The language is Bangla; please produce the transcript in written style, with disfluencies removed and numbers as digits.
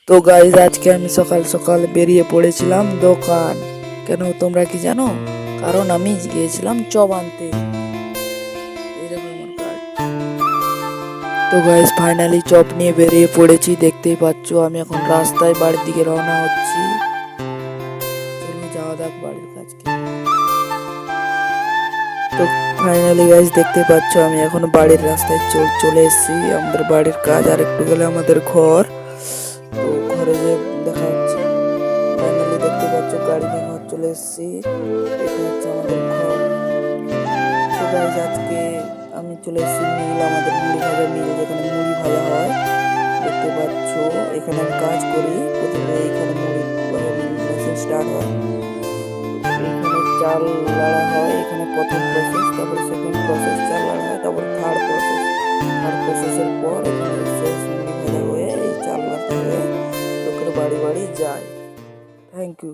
তো গাইজ আজকে আমি সকাল সকাল বেরিয়ে পড়েছিলাম দোকান। কেন তোমরা কি জানো? কারণ আমি গিয়েছিলাম চপ আনতে। এই দেখো আমার কার্ড। তো গাইজ ফাইনালি চপ নিয়ে বেরিয়ে পড়েছি, দেখতেই পাচ্ছ। আমি এখন রাস্তায় বাড়ির দিকে রওনা হচ্ছি। চলো যাওয়া যাক বাড়ির কাছকে। তো ফাইনালি গাইজ দেখতে পাচ্ছ আমি এখন বাড়ির রাস্তায় চলে এসেছি। আমাদের বাড়ির কাজ আর একটু গেলে আমাদের ঘর। তো ঘরে যে দেখা হচ্ছে, ফাইনালি দেখতে পাচ্ছ গাড়ি নিয়ে ঘর চলে এসেছি। এটা হচ্ছে আমাদের ঘর। তো গাইজ আজকে আমি চলে এসেছি মিল, আমাদের মুড়ি ভাজা মিল, যেখানে মুড়ি ভাজা হয়। দেখতে পাচ্ছ এখানে আমি কাজ করি। প্রথমে এখানে মুড়ি মেশিন স্টার্ট হয়, এখানে চাল লাড়া হয়। এখানে প্রথম প্রসেস, তারপরে সেকেন্ড প্রসেস চাল লাড়া হয়, তারপর থার্ড প্রসেস। থার্ড প্রসেসের পর এখানে শেষ মুড়ি ভাজা হয়ে এই চাল লাড়তে হয়ে লোকের বাড়ি বাড়ি যায়। Thank you.